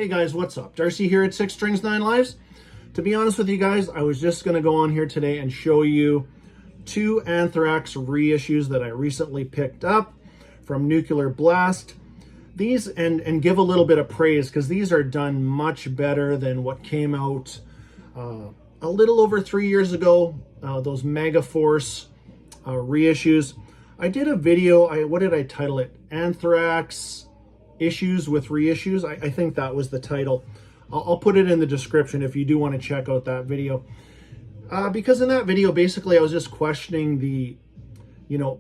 Hey guys, what's up? Darcy here at 6 Strings 9 Lives. To be honest with you guys, I was just going to go on here today and show you two Anthrax reissues that I recently picked up from Nuclear Blast. These, and give a little bit of praise, because these are done much better than what came out a little over 3 years ago, those Megaforce reissues. I did a video, what did I title it? Anthrax Issues with Reissues. I think that was the title. I'll put it in the description if you do want to check out that video. Because in that video, basically, I was just questioning the,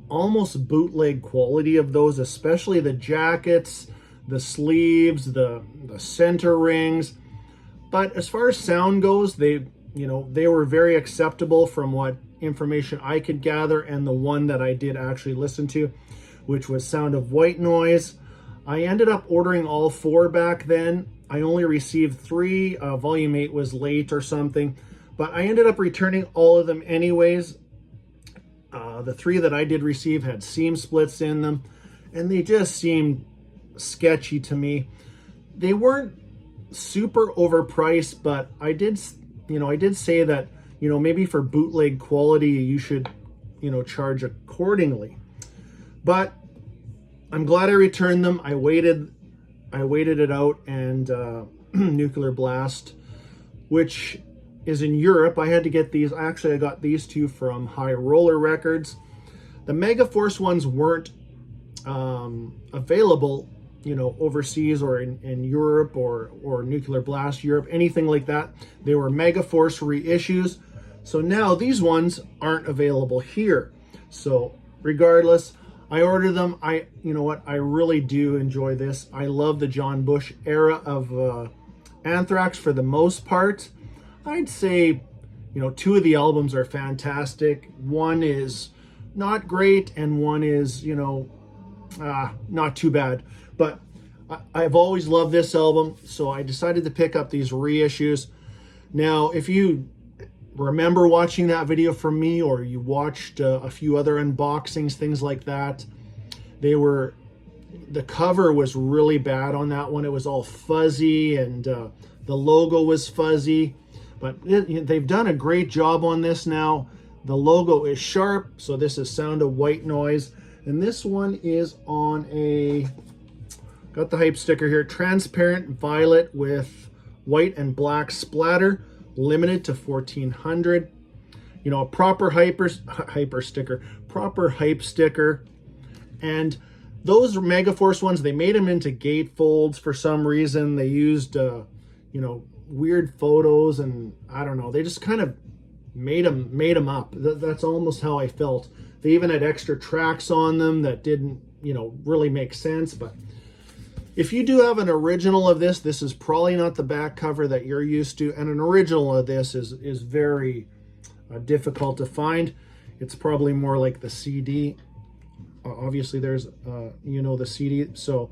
almost bootleg quality of those, especially the jackets, the sleeves, the center rings. But as far as sound goes, they were very acceptable from what information I could gather, and the one that I did actually listen to, which was Sound of White Noise. I ended up ordering all four back then. I only received three. Volume 8 was late or something, but I ended up returning all of them anyways. The three that I did receive had seam splits in them, and they just seemed sketchy to me. They weren't super overpriced, but I did say that, maybe for bootleg quality, you should, charge accordingly. But I'm glad I returned them. I waited it out, and Nuclear Blast, which is in Europe. I had to get these. Actually, I got these two from High Roller Records. The Megaforce ones weren't available, overseas or in Europe or Nuclear Blast Europe, anything like that. They were Megaforce reissues. So now these ones aren't available here. So regardless, I ordered them. I really do enjoy this. I love the John Bush era of Anthrax for the most part. I'd say, two of the albums are fantastic. One is not great, and one is, not too bad. But I've always loved this album, so I decided to pick up these reissues. Now, if you remember watching that video from me, or you watched a few other unboxings, things like that, the cover was really bad on that one. It was all fuzzy, and the logo was fuzzy, but they've done a great job on this now. The logo is sharp, so this is Sound of White Noise, and this one is on got the hype sticker here, transparent violet with white and black splatter, limited to 1400. A proper hyper sticker. And those Megaforce ones, they made them into gatefolds for some reason. They used weird photos, and I don't know, they just kind of made them up. That's almost how I felt. They even had extra tracks on them that didn't really make sense. But if you do have an original of this is probably not the back cover that you're used to, and an original of this is very difficult to find. It's probably more like the CD. Obviously there's the CD, so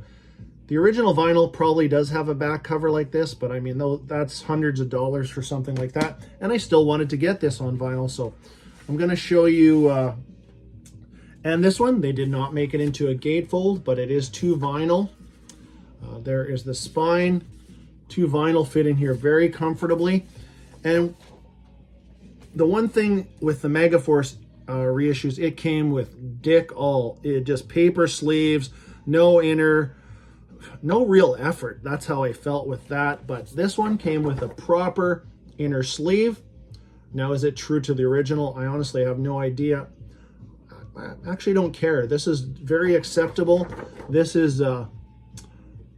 the original vinyl probably does have a back cover like this, but I mean, though, that's hundreds of dollars for something like that, and I still wanted to get this on vinyl. So I'm going to show you, and this one, they did not make it into a gatefold, but it is two vinyl. There is the spine. Two vinyl fit in here very comfortably. And the one thing with the Megaforce reissues, it came with just paper sleeves, no real effort. That's how I felt with that. But this one came with a proper inner sleeve. Now, is it true to the original? I honestly have no idea. I actually don't care. This is very acceptable. This is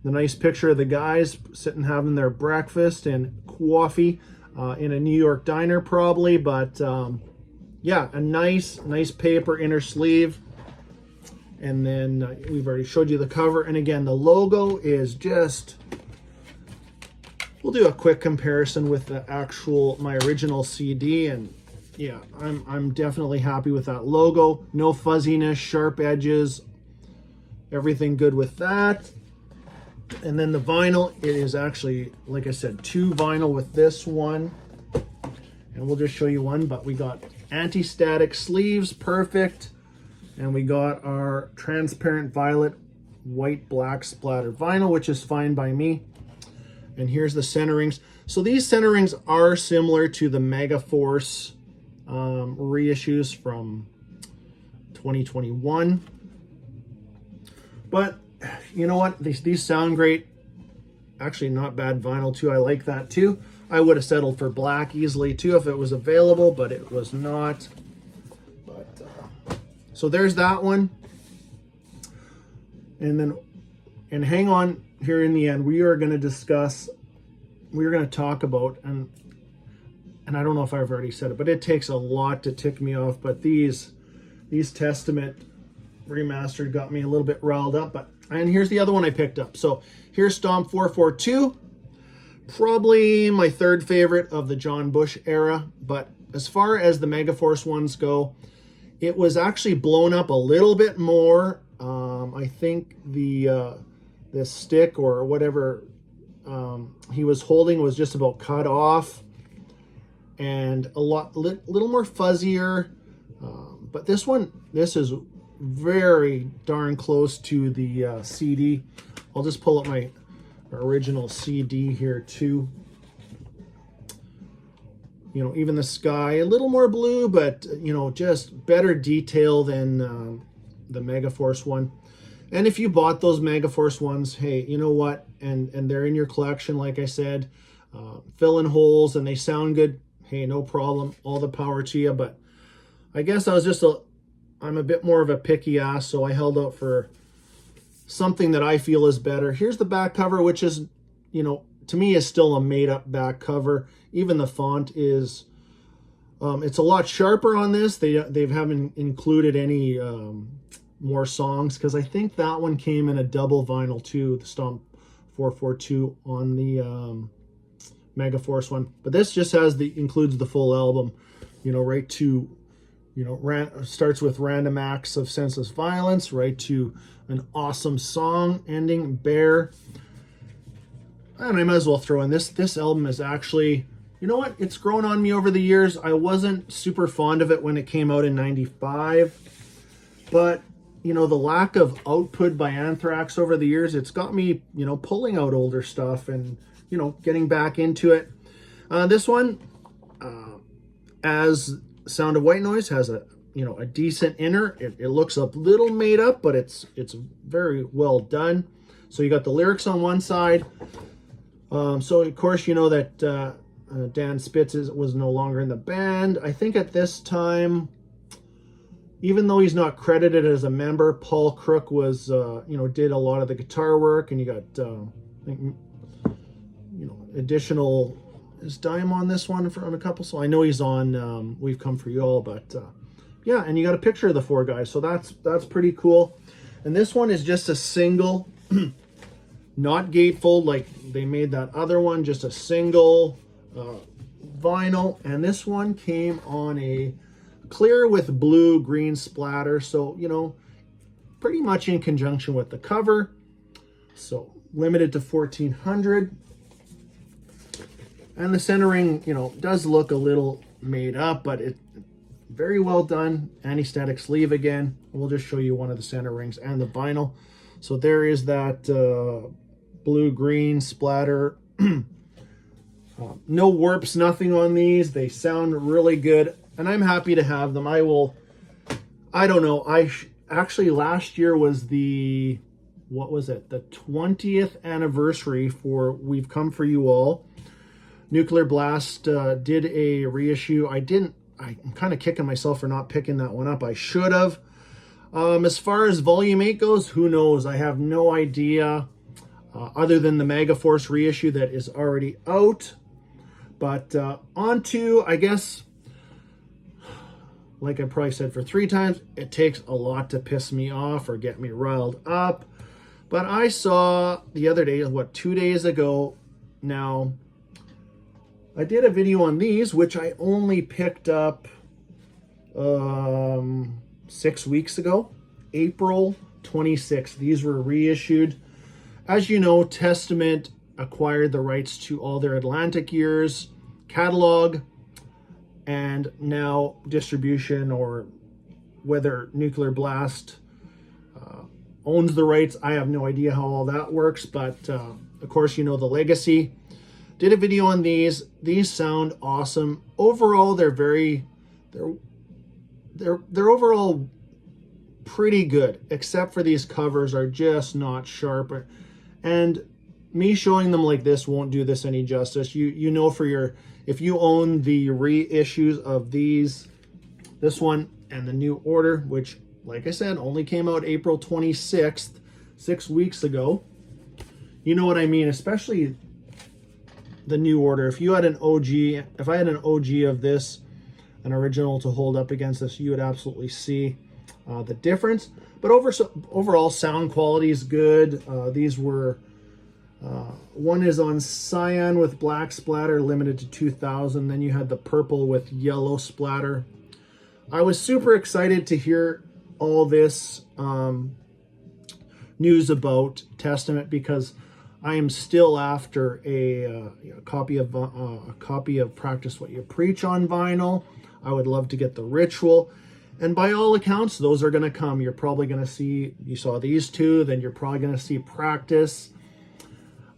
the nice picture of the guys sitting having their breakfast and coffee in a New York diner probably. But yeah, a nice paper inner sleeve. And then we've already showed you the cover. And again, the logo is just, we'll do a quick comparison with my original CD. And yeah, I'm definitely happy with that logo. No fuzziness, sharp edges, everything good with that. And then the vinyl, it is actually, like I said, two vinyl with this one. And we'll just show you one, but we got anti-static sleeves, perfect. And we got our transparent violet white black splatter vinyl, which is fine by me. And here's the centerings. So these centerings are similar to the Megaforce reissues from 2021. But you know what? These sound great. Actually, not bad vinyl too. I like that too. I would have settled for black easily too if it was available, but it was not. But so there's that one. And hang on here in the end, we are going to talk about, and I don't know if I've already said it, but it takes a lot to tick me off. But these Testament remastered got me a little bit riled up. And here's the other one I picked up. So here's Stomp 442, probably my third favorite of the John Bush era. But as far as the Megaforce ones go, it was actually blown up a little bit more. I think the stick or whatever he was holding was just about cut off, and little more fuzzier. But this is very darn close to the CD. I'll just pull up my original CD here too. You know, even the sky a little more blue, but you know, just better detail than the Megaforce one. And if you bought those Megaforce ones, hey, you know what? And they're in your collection, like I said, fill in holes and they sound good. Hey, no problem. All the power to you. But I guess I'm a bit more of a picky ass, so I held out for something that I feel is better. Here's the back cover, which is, you know, to me is still a made-up back cover. Even the font is, it's a lot sharper on this. They haven't included any more songs, because I think that one came in a double vinyl too, the Stomp 442 on the Megaforce one. But this just includes the full album, you know, right to, you know, starts with Random Acts of Senseless Violence, right to an awesome song ending, Bear. And I might as well throw in this album is actually, you know what, it's grown on me over the years. I wasn't super fond of it when it came out in 95, but you know, the lack of output by Anthrax over the years, it's got me, you know, pulling out older stuff and, you know, getting back into it. This one, as Sound of White Noise, has a, you know, a decent inner. It looks a little made up, but it's very well done. So you got the lyrics on one side. So of course you know that Dan Spitz was no longer in the band. I think at this time, even though he's not credited as a member, Paul Crook was, you know, did a lot of the guitar work, and you got, I think, you know, additional, is Dime on this one on a couple? So I know he's on We've Come For You All, but yeah, and you got a picture of the four guys, so that's pretty cool. And this one is just a single, not gatefold like they made that other one, just a single vinyl, and this one came on a clear with blue green splatter, so you know, pretty much in conjunction with the cover. So limited to 1400, and the centering, you know, does look a little made up, but it very well done. Anti-static sleeve again. We'll just show you one of the center rings and the vinyl. So there is that blue green splatter. No warps, nothing on these. They sound really good, and I'm happy to have them. I don't know, actually last year was the, what was it, the 20th anniversary for We've Come For You All. Nuclear Blast did a reissue. I'm kind of kicking myself for not picking that one up. I should have. As far as Volume 8 goes, who knows? I have no idea, other than the Megaforce reissue that is already out. But on to, I guess, like I probably said for 3 times, it takes a lot to piss me off or get me riled up. But I saw the other day, 2 days ago now, I did a video on these, which I only picked up 6 weeks ago, April 26th. These were reissued. As you know, Testament acquired the rights to all their Atlantic Years catalog, and now distribution, or whether Nuclear Blast owns the rights, I have no idea how all that works. But of course, you know, the Legacy Did a video on these. These sound awesome. Overall, they're overall pretty good, except for these covers are just not sharp. And me showing them like this won't do this any justice. You know, if you own the reissues of these, this one and the New Order, which, like I said, only came out April 26th, 6 weeks ago. You know what I mean, especially the New Order. If you had an OG, if I had an OG of this, an original to hold up against this, you would absolutely see the difference. But overall, sound quality is good. These were, one is on cyan with black splatter, limited to 2,000. Then you had the purple with yellow splatter. I was super excited to hear all this news about Testament, because I am still after a copy of Practice What You Preach on vinyl. I would love to get the Ritual, and by all accounts, those are going to come. You're probably going to see, you saw these two, then you're probably going to see Practice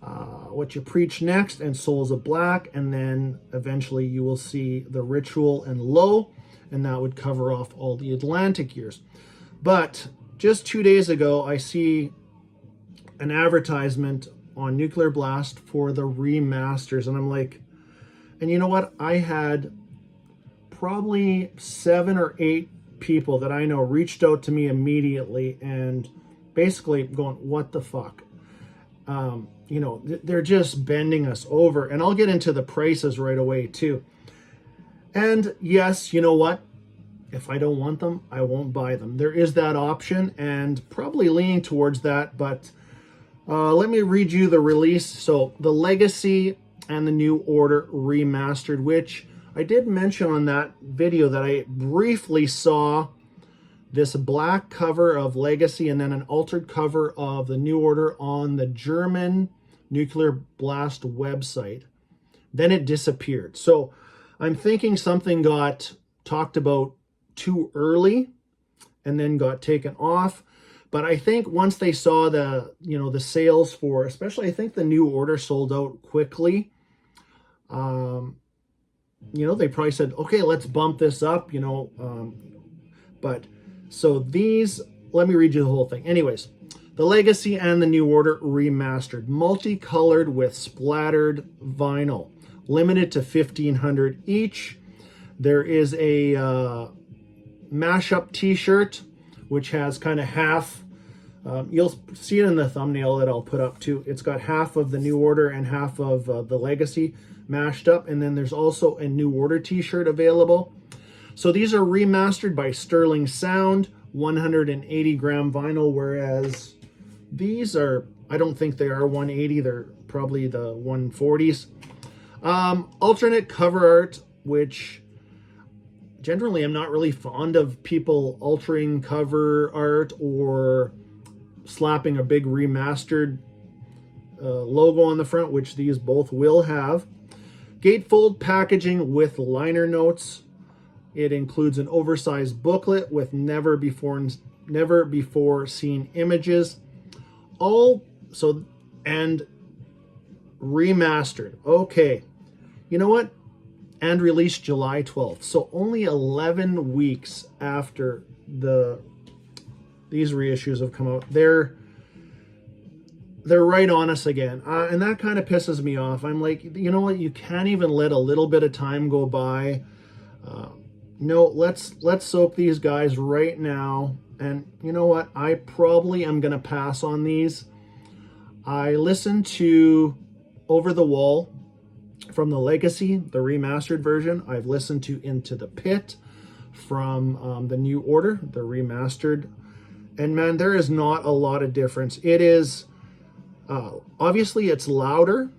What You Preach next, and Souls of Black, and then eventually you will see the Ritual and Low, and that would cover off all the Atlantic years. But just 2 days ago, I see an advertisement on Nuclear Blast for the remasters, and I'm like, and you know what? I had probably 7 or 8 people that I know reached out to me immediately and basically going, what the fuck? You know, they're just bending us over. And I'll get into the prices right away too. And yes, you know what? If I don't want them, I won't buy them. There is that option, and probably leaning towards that. But let me read you the release. So the Legacy and the New Order remastered, which I did mention on that video that I briefly saw this black cover of Legacy and then an altered cover of the New Order on the German Nuclear Blast website. Then it disappeared. So I'm thinking something got talked about too early and then got taken off. But I think once they saw the, you know, the sales for, especially I think the New Order sold out quickly. You know, they probably said, okay, let's bump this up, you know. But so these, let me read you the whole thing. Anyways, the Legacy and the New Order remastered, multicolored with splattered vinyl, limited to 1,500 each. There is a mashup t-shirt, which has kind of half, you'll see it in the thumbnail that I'll put up too. It's got half of the New Order and half of the Legacy mashed up. And then there's also a New Order t-shirt available. So these are remastered by Sterling Sound, 180 gram vinyl, whereas these are, I don't think they are 180, they're probably the 140s. Alternate cover art, which generally I'm not really fond of people altering cover art or slapping a big remastered logo on the front, which these both will have. Gatefold packaging with liner notes. It includes an oversized booklet with never before seen images. And remastered. Okay. You know what? And released July 12th. So only 11 weeks after these reissues have come out. They're right on us again. And that kind of pisses me off. I'm like, you know what? You can't even let a little bit of time go by. No, let's soak these guys right now. And you know what? I probably am going to pass on these. I listened to Over the Wall from the Legacy, the remastered version. I've listened to Into the Pit from the New Order, the remastered. And man, there is not a lot of difference. It is, obviously it's louder.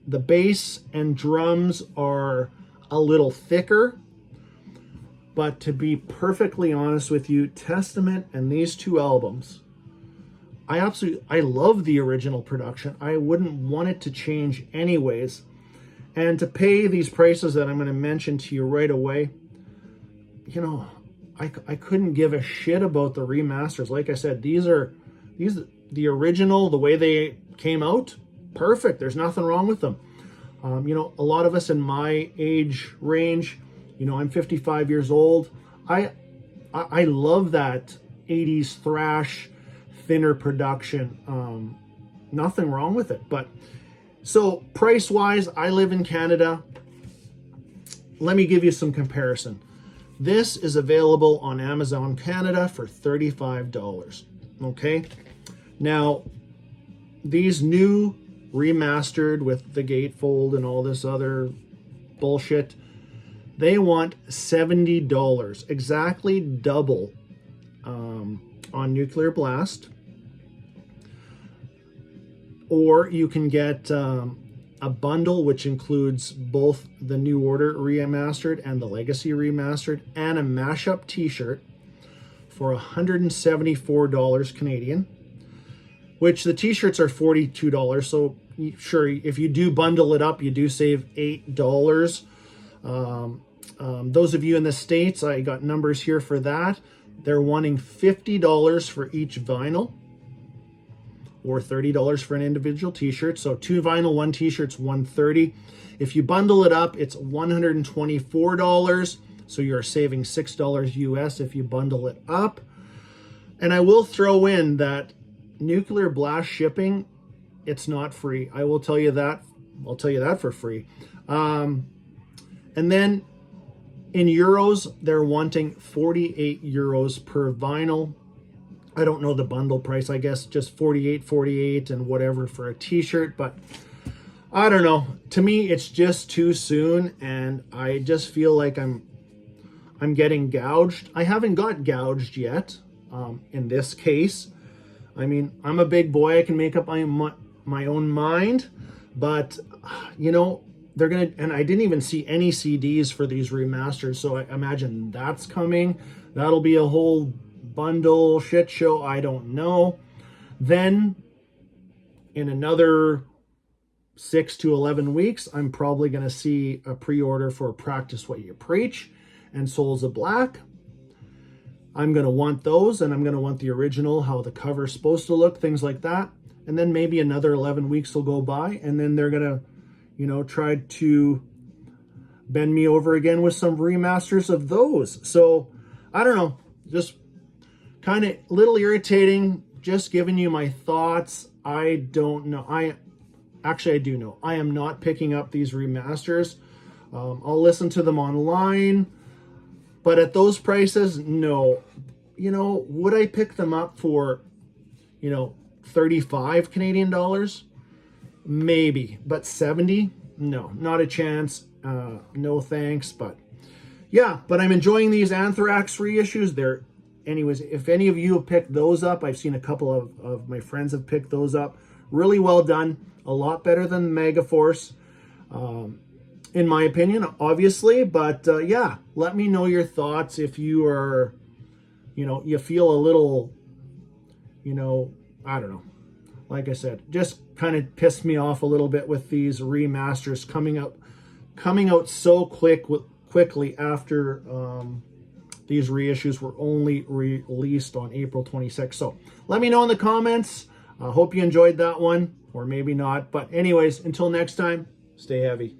The bass and drums are a little thicker. But to be perfectly honest with you, Testament and these two albums, I love the original production. I wouldn't want it to change anyways. And to pay these prices that I'm going to mention to you right away, you know, I couldn't give a shit about the remasters. Like I said, the original, the way they came out, perfect. There's nothing wrong with them. You know, a lot of us in my age range, you know, I'm 55 years old. I love that 80s thrash, thinner production. Nothing wrong with it. But so price wise, I live in Canada. Let me give you some comparison. This is available on Amazon Canada for $35. Okay. Now, these new remastered with the gatefold and all this other bullshit, they want $70, exactly double on Nuclear Blast. Or you can get a bundle which includes both the New Order remastered and the Legacy remastered and a mashup t-shirt for $174 Canadian, which the t-shirts are $42. So sure, if you do bundle it up, you do save $8. Those of you in the States, I got numbers here for that. They're wanting $50 for each vinyl, or $30 for an individual t-shirt. So 2 vinyl, 1 t-shirt's $130. If you bundle it up, it's $124. So you're saving $6 US if you bundle it up. And I will throw in that Nuclear Blast shipping, it's not free. I will tell you that. I'll tell you that for free. And then in euros, they're wanting 48 euros per vinyl. I don't know the bundle price, I guess just 48 and whatever for a t-shirt, but I don't know. To me, it's just too soon, and I just feel like I'm getting gouged. I haven't got gouged yet in this case. I mean, I'm a big boy. I can make up my own mind, but you know, they're gonna, and I didn't even see any CDs for these remasters, so I imagine that's coming. That'll be a whole bundle shit show. I don't know. Then in another 6 to 11 weeks, I'm probably going to see a pre-order for Practice What You Preach and Souls of Black. I'm going to want those, and I'm going to want the original, how the cover's supposed to look, things like that. And then maybe another 11 weeks will go by, and then they're going to, you know, try to bend me over again with some remasters of those. So I don't know, just kind of a little irritating, just giving you my thoughts. I don't know. I do know. I am not picking up these remasters. I'll listen to them online, but at those prices, no. You know, would I pick them up for, you know, 35 Canadian dollars? Maybe, but 70? No, not a chance. No thanks. But yeah, but I'm enjoying these Anthrax reissues. They're, anyways, if any of you have picked those up, I've seen a couple of my friends have picked those up. Really well done. A lot better than Megaforce, in my opinion, obviously. But yeah, let me know your thoughts if you are, you know, you feel a little, you know, I don't know. Like I said, just kind of pissed me off a little bit with these remasters coming out so quickly after these reissues were only released on April 26th. So let me know in the comments. I hope you enjoyed that one, or maybe not. But anyways, until next time, stay heavy.